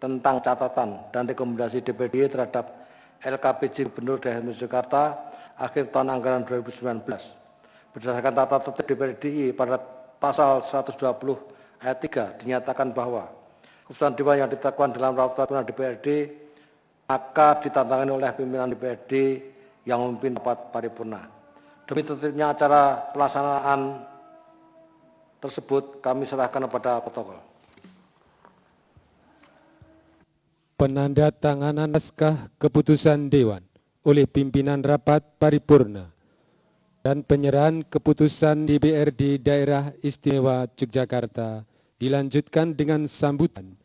tentang catatan dan rekomendasi DPRD terhadap LKPJ Gubernur Daerah Istimewa Yogyakarta akhir tahun anggaran 2019. Berdasarkan tata tertib DPRD DIY pada pasal 120 ayat 3 dinyatakan bahwa keputusan Dewan yang ditetapkan dalam rapat paripurna DPRD maka ditantangani oleh pimpinan DPRD yang memimpin rapat paripurna. Demi tertibnya acara pelaksanaan tersebut, kami serahkan kepada protokol. Penandatanganan naskah keputusan Dewan oleh pimpinan rapat paripurna dan penyerahan keputusan DPRD Daerah Istimewa Yogyakarta dilanjutkan dengan sambutan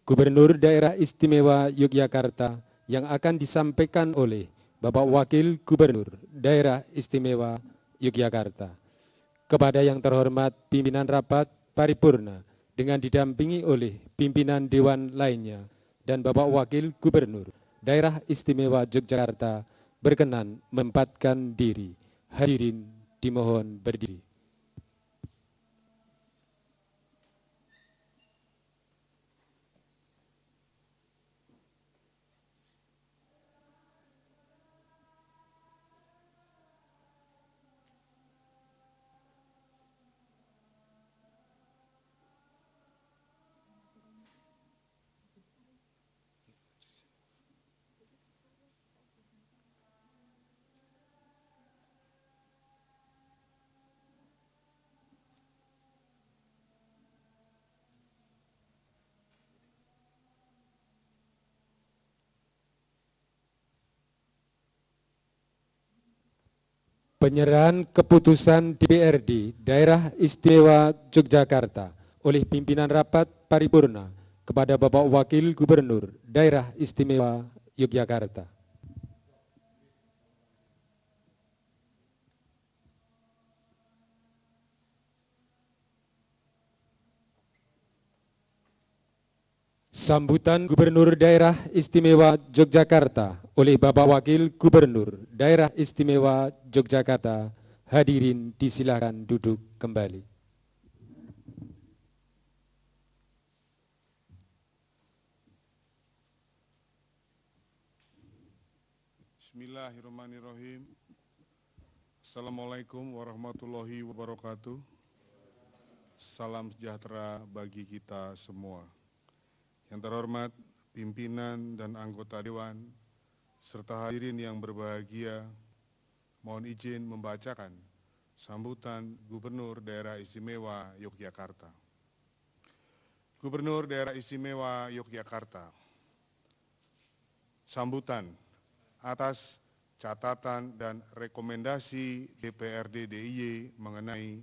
Gubernur Daerah Istimewa Yogyakarta yang akan disampaikan oleh Bapak Wakil Gubernur Daerah Istimewa Yogyakarta. Kepada yang terhormat pimpinan rapat, paripurna dengan didampingi oleh pimpinan dewan lainnya dan Bapak Wakil Gubernur Daerah Istimewa Yogyakarta berkenan menempatkan diri. Hadirin dimohon berdiri. Penyerahan keputusan DPRD Daerah Istimewa Yogyakarta oleh pimpinan rapat paripurna kepada Bapak Wakil Gubernur Daerah Istimewa Yogyakarta. Sambutan Gubernur Daerah Istimewa Yogyakarta oleh Bapak Wakil Gubernur Daerah Istimewa Yogyakarta. Hadirin disilakan duduk kembali. Bismillahirrahmanirrahim. Assalamualaikum warahmatullahi wabarakatuh. Salam sejahtera bagi kita semua. Yang terhormat pimpinan dan anggota Dewan, serta hadirin yang berbahagia, mohon izin membacakan sambutan Gubernur Daerah Istimewa Yogyakarta. Gubernur Daerah Istimewa Yogyakarta, sambutan atas catatan dan rekomendasi DPRD DIY mengenai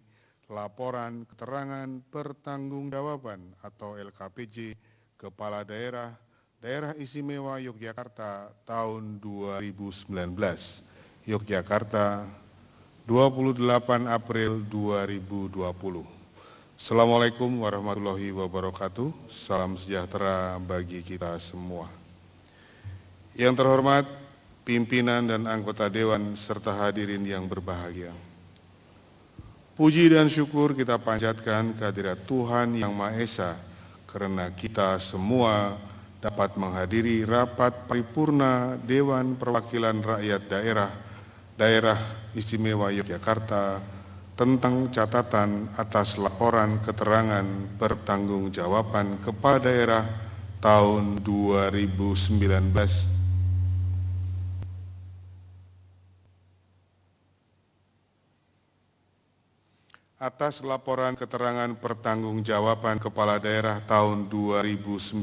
laporan keterangan pertanggungjawaban atau LKPJ Kepala Daerah Daerah Istimewa Yogyakarta tahun 2019. Yogyakarta, 28 April 2020. Assalamualaikum warahmatullahi wabarakatuh. Salam sejahtera bagi kita semua. Yang terhormat pimpinan dan anggota Dewan serta hadirin yang berbahagia. Puji dan syukur kita panjatkan kehadirat Tuhan Yang Maha Esa karena kita semua dapat menghadiri rapat paripurna Dewan Perwakilan Rakyat Daerah Istimewa Yogyakarta tentang catatan atas laporan keterangan pertanggungjawaban Kepala Daerah tahun 2019. Atas laporan keterangan pertanggungjawaban Kepala Daerah tahun 2019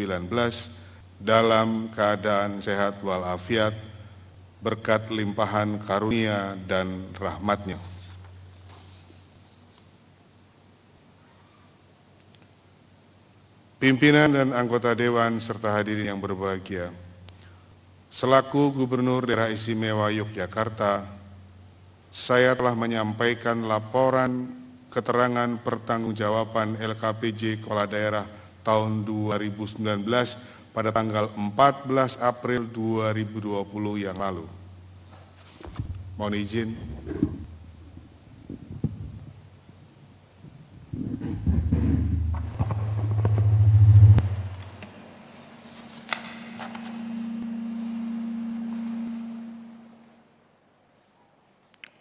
dalam keadaan sehat walafiat berkat limpahan karunia dan rahmat-Nya. Pimpinan dan anggota Dewan serta hadirin yang berbahagia, selaku Gubernur Daerah Istimewa Yogyakarta, saya telah menyampaikan laporan keterangan pertanggungjawaban LKPJ Kepala Daerah tahun 2019 pada tanggal 14 April 2020 yang lalu. Mohon izin.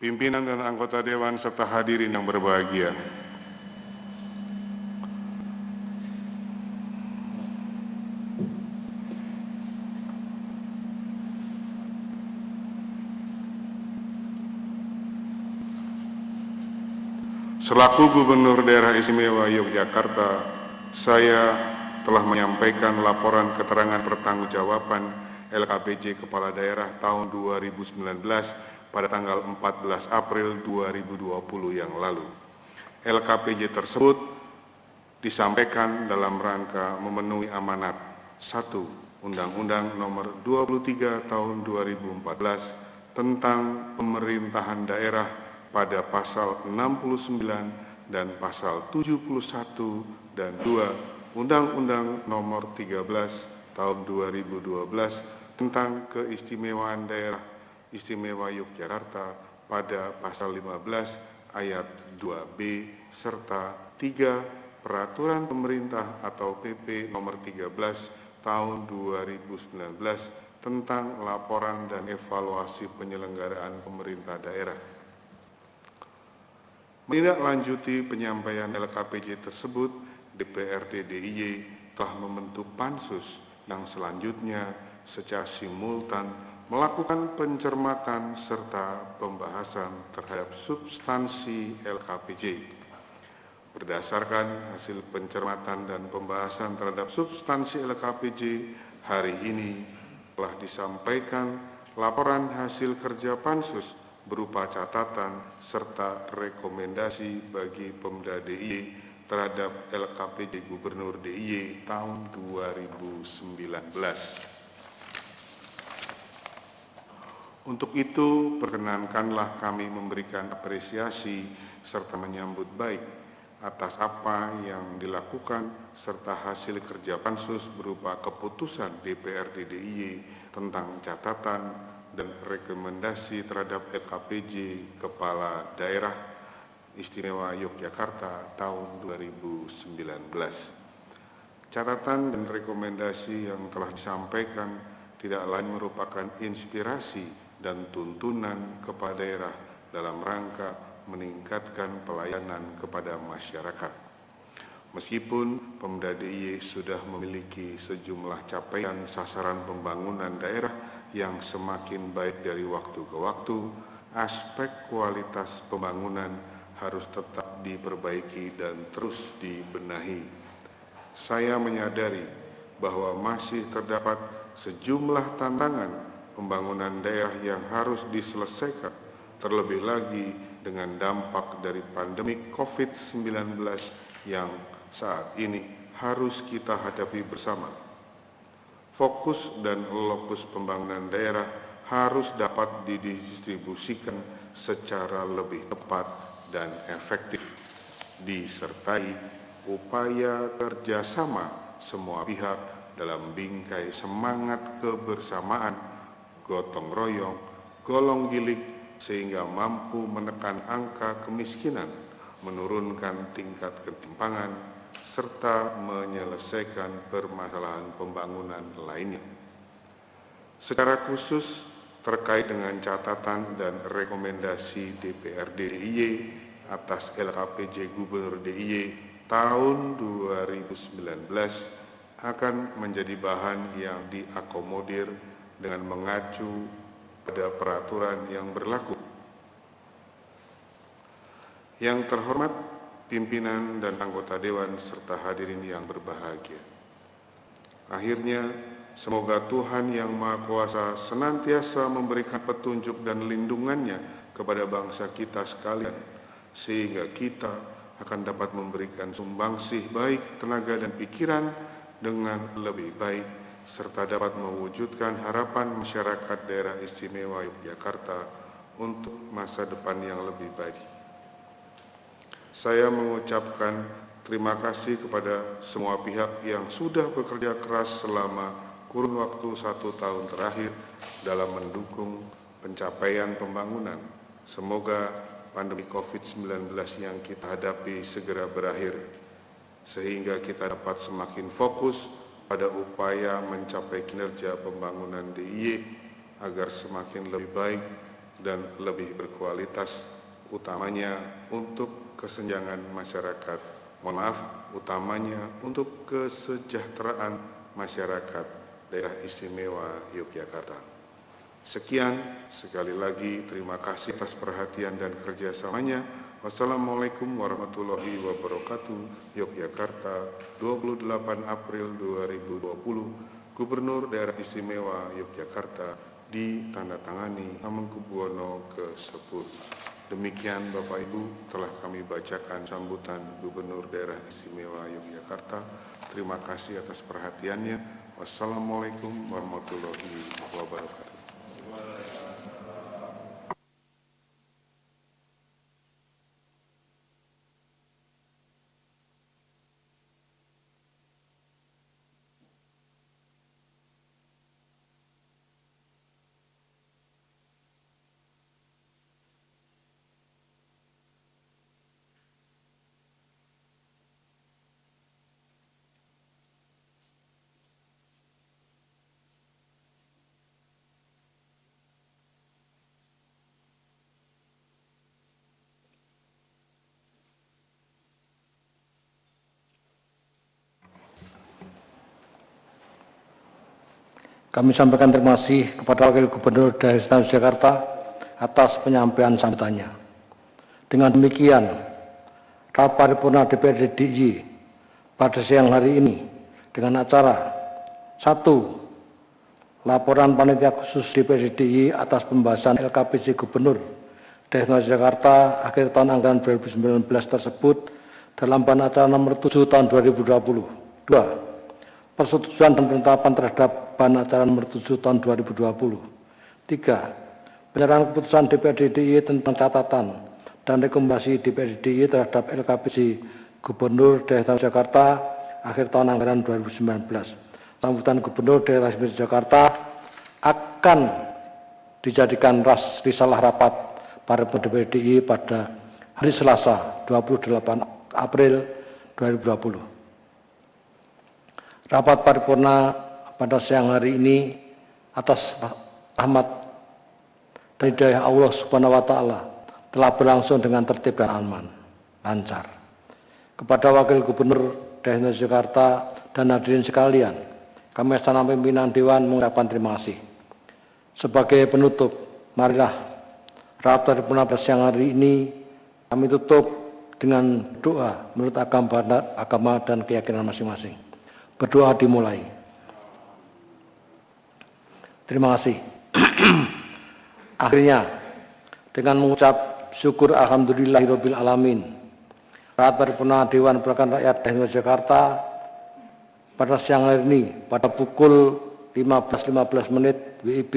Pimpinan dan anggota Dewan serta hadirin yang berbahagia. Selaku Gubernur Daerah Istimewa Yogyakarta, saya telah menyampaikan laporan keterangan pertanggungjawaban LKPJ Kepala Daerah tahun 2019 pada tanggal 14 April 2020 yang lalu. LKPJ tersebut disampaikan dalam rangka memenuhi amanat 1. Undang-Undang Nomor 23 Tahun 2014 tentang Pemerintahan Daerah pada pasal 69 dan Pasal 71 dan 2 Undang-Undang Nomor 13 Tahun 2012 tentang Keistimewaan Daerah Istimewa Yogyakarta pada Pasal 15 Ayat 2B serta 3 Peraturan Pemerintah atau PP Nomor 13 Tahun 2019 tentang laporan dan evaluasi penyelenggaraan pemerintah daerah. Menindaklanjuti penyampaian LKPJ tersebut, DPRD DIY telah membentuk pansus yang selanjutnya secara simultan melakukan pencermatan serta pembahasan terhadap substansi LKPJ. Berdasarkan hasil pencermatan dan pembahasan terhadap substansi LKPJ, hari ini telah disampaikan laporan hasil kerja pansus berupa catatan serta rekomendasi bagi Pemda DIY terhadap LKPJ Gubernur DIY tahun 2019. Untuk itu, perkenankanlah kami memberikan apresiasi serta menyambut baik atas apa yang dilakukan serta hasil kerja pansus berupa keputusan DPRD DIY tentang catatan dan rekomendasi terhadap LKPJ Kepala Daerah Istimewa Yogyakarta tahun 2019. Catatan dan rekomendasi yang telah disampaikan tidak lain merupakan inspirasi dan tuntunan kepada daerah dalam rangka meningkatkan pelayanan kepada masyarakat. Meskipun Pemda DIY sudah memiliki sejumlah capaian sasaran pembangunan daerah yang semakin baik dari waktu ke waktu, aspek kualitas pembangunan harus tetap diperbaiki dan terus dibenahi. Saya menyadari bahwa masih terdapat sejumlah tantangan pembangunan daerah yang harus diselesaikan, terlebih lagi dengan dampak dari pandemi COVID-19 yang saat ini harus kita hadapi bersama. Fokus dan lokus pembangunan daerah harus dapat didistribusikan secara lebih tepat dan efektif, disertai upaya kerjasama semua pihak dalam bingkai semangat kebersamaan, gotong royong, golong giling, sehingga mampu menekan angka kemiskinan, menurunkan tingkat ketimpangan, serta menyelesaikan permasalahan pembangunan lainnya. Secara khusus, terkait dengan catatan dan rekomendasi DPRD DIY atas LKPJ Gubernur DIY tahun 2019 akan menjadi bahan yang diakomodir dengan mengacu pada peraturan yang berlaku. Yang terhormat pimpinan dan anggota Dewan serta hadirin yang berbahagia. Akhirnya, semoga Tuhan Yang Maha Kuasa senantiasa memberikan petunjuk dan lindungannya kepada bangsa kita sekalian, sehingga kita akan dapat memberikan sumbangsih baik tenaga dan pikiran dengan lebih baik, serta dapat mewujudkan harapan masyarakat daerah istimewa Yogyakarta untuk masa depan yang lebih baik. Saya mengucapkan terima kasih kepada semua pihak yang sudah bekerja keras selama kurun waktu 1 tahun terakhir dalam mendukung pencapaian pembangunan. Semoga pandemi COVID-19 yang kita hadapi segera berakhir, sehingga kita dapat semakin fokus pada upaya mencapai kinerja pembangunan DIY agar semakin lebih baik dan lebih berkualitas, utamanya untuk kesenjangan masyarakat. Utamanya untuk kesejahteraan masyarakat daerah istimewa Yogyakarta. Sekian, sekali lagi terima kasih atas perhatian dan kerjasamanya. Wassalamualaikum warahmatullahi wabarakatuh. Yogyakarta, 28 April 2020, Gubernur Daerah Istimewa Yogyakarta, ditandatangani Hamengkubuwono ke-10. Demikian Bapak Ibu, telah kami bacakan sambutan Gubernur Daerah Istimewa Yogyakarta. Terima kasih atas perhatiannya. Wassalamualaikum warahmatullahi wabarakatuh. Kami sampaikan terima kasih kepada Wakil Gubernur Daerah Istimewa Yogyakarta atas penyampaian sambutannya. Dengan demikian, rapat paripurna DPRD DIY pada siang hari ini dengan acara 1. Laporan Panitia Khusus DPRD DIY atas pembahasan LKPJ Gubernur Daerah Istimewa Yogyakarta akhir tahun anggaran 2019 tersebut dalam bahan acara nomor 7 tahun 2020. 2. Persetujuan dan penetapan terhadap bahan acara nomor 7 tahun 2020. 3. Penyerahan keputusan DPRD DIY tentang catatan dan rekomendasi DPRD DIY terhadap LKPJ Gubernur Daerah Istimewa Yogyakarta akhir tahun anggaran 2019. Sambutan Gubernur Daerah Istimewa Yogyakarta akan dijadikan risalah rapat paripurna DPRD DIY pada hari Selasa 28 April 2020. Rapat paripurna pada siang hari ini atas rahmat dan hidayah Allah Subhanahu wa Ta'ala telah berlangsung dengan tertib dan aman, lancar. Kepada Wakil Gubernur Daerah Istimewa Yogyakarta dan hadirin sekalian, kami atas nama pimpinan Dewan mengucapkan terima kasih. Sebagai penutup, marilah rapat paripurna pada siang hari ini kami tutup dengan doa menurut agama dan keyakinan masing-masing. Berdoa dimulai. Terima kasih. Akhirnya, dengan mengucap syukur alhamdulillahirabbil alamin, rapat paripurna Dewan Perwakilan Rakyat Daerah Istimewa Yogyakarta pada siang hari ini pada pukul 15.15 WIB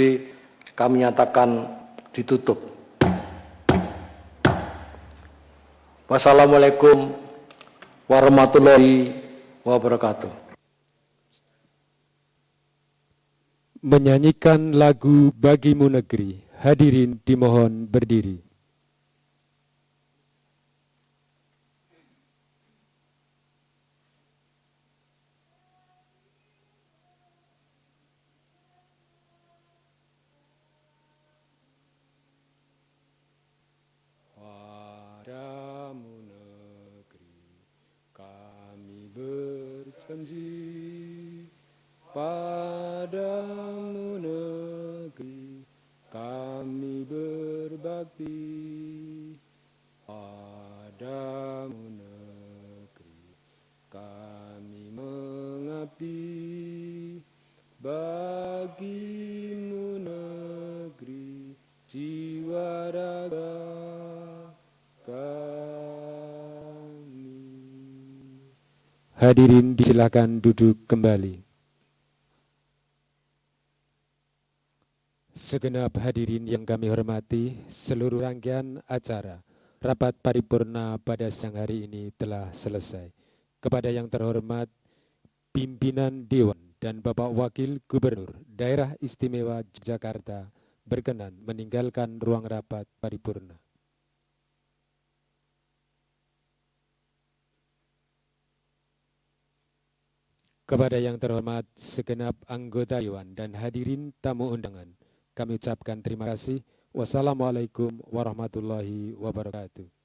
kami nyatakan ditutup. Wassalamualaikum warahmatullahi wabarakatuh. Menyanyikan lagu Bagimu Negeri, hadirin dimohon berdiri. Padamu negeri kami berjanji, padamu negeri kami berbakti, padamu negeri kami mengabdi, bagimu negeri jiwa raga kami. Hadirin disilakan duduk kembali. Segenap hadirin yang kami hormati, seluruh rangkaian acara rapat paripurna pada siang hari ini telah selesai. Kepada yang terhormat pimpinan Dewan dan Bapak Wakil Gubernur Daerah Istimewa Yogyakarta berkenan meninggalkan ruang rapat paripurna. Kepada yang terhormat segenap anggota Dewan dan hadirin tamu undangan, kami ucapkan terima kasih. Wassalamualaikum warahmatullahi wabarakatuh.